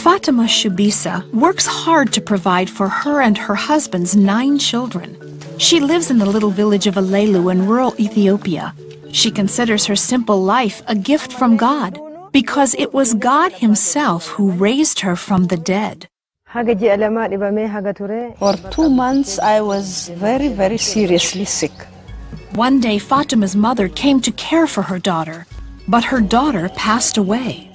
Fatima Shubisa works hard to provide for her and her husband's 9 children. She lives in the little village of Alelu in rural Ethiopia. She considers her simple life a gift from God because it was God Himself who raised her from the dead. For 2 months, I was very, very seriously sick. One day, Fatima's mother came to care for her daughter, but her daughter passed away.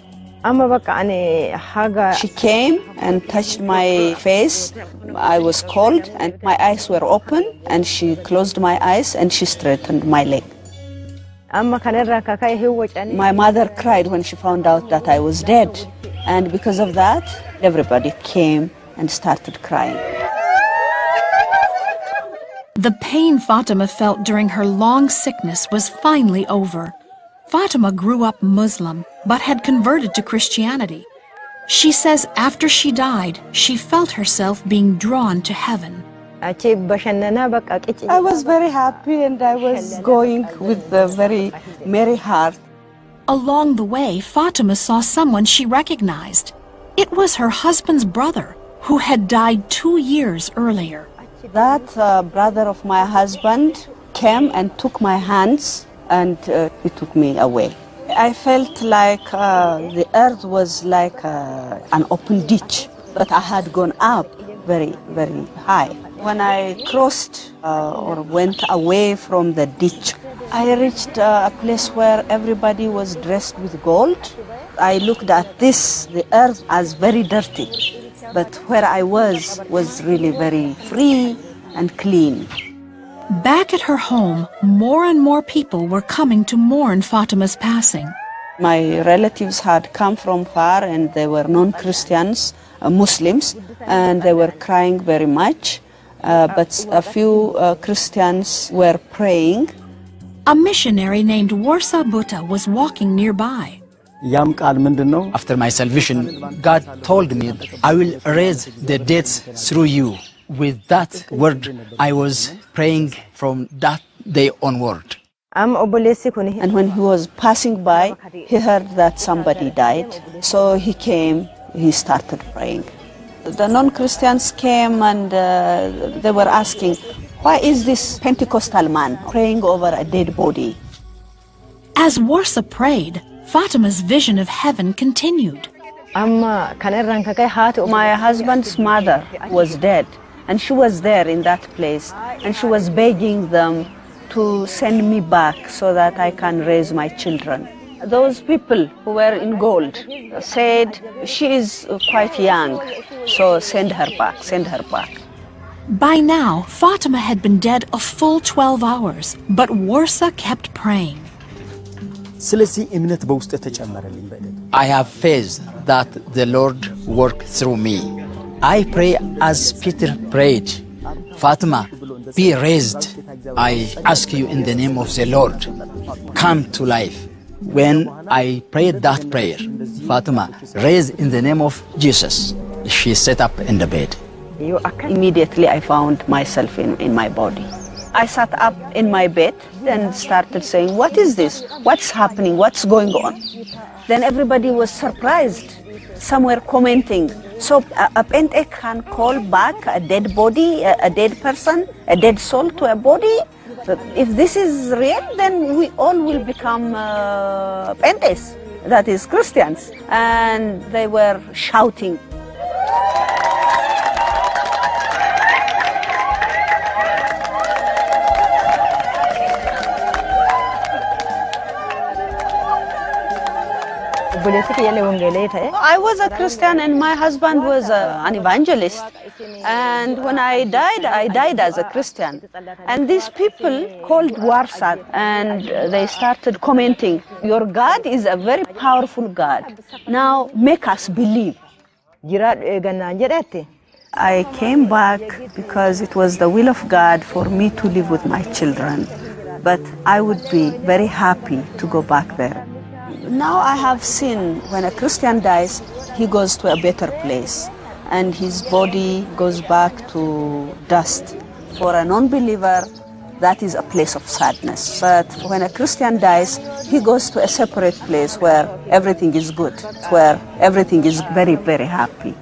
She came and touched my face. I was cold and my eyes were open, and she closed my eyes and she straightened my leg. My mother cried when she found out that I was dead, and because of that, everybody came and started crying. The pain Fatima felt during her long sickness was finally over. Fatima grew up Muslim, but had converted to Christianity. She says after she died, she felt herself being drawn to heaven. I was very happy and I was going with a very merry heart. Along the way, Fatima saw someone she recognized. It was her husband's brother, who had died 2 years earlier. That brother of my husband came and took my hands and he took me away. I felt like the earth was like an open ditch, but I had gone up very, very high. When I crossed or went away from the ditch, I reached a place where everybody was dressed with gold. I looked at this, the earth, as very dirty, but where I was really very free and clean. Back at her home, more and more people were coming to mourn Fatima's passing. My relatives had come from far and they were non-Christians, Muslims, and they were crying very much. But a few Christians were praying. A missionary named Warsa Buta was walking nearby. After my salvation, God told me, I will raise the dead through you. With that word, I was praying from that day onward. And when he was passing by, he heard that somebody died. So he came, he started praying. The non-Christians came and they were asking, why is this Pentecostal man praying over a dead body? As Warsa prayed, Fatima's vision of heaven continued. My husband's mother was dead, and she was there in that place, and she was begging them to send me back so that I can raise my children. Those people who were in gold said, she is quite young, so send her back, send her back. By now, Fatima had been dead a full 12 hours, but Warsa kept praying. I have faith that the Lord worked through me. I pray as Peter prayed, Fatima, be raised. I ask you in the name of the Lord, come to life. When I prayed that prayer, Fatima raised in the name of Jesus. She sat up in the bed. Immediately I found myself in my body. I sat up in my bed and started saying, what is this? What's happening? What's going on? Then everybody was surprised. Some were commenting, so a Pente can call back a dead body, a dead person, a dead soul to a body? If this is real, then we all will become Pentes, that is Christians. And they were shouting. I was a Christian and my husband was an evangelist. And when I died as a Christian. And these people called Warsa and they started commenting, your God is a very powerful God. Now make us believe. I came back because it was the will of God for me to live with my children. But I would be very happy to go back there. Now I have seen when a Christian dies, he goes to a better place and his body goes back to dust. For a non-believer, that is a place of sadness. But when a Christian dies, he goes to a separate place where everything is good, where everything is very, very happy.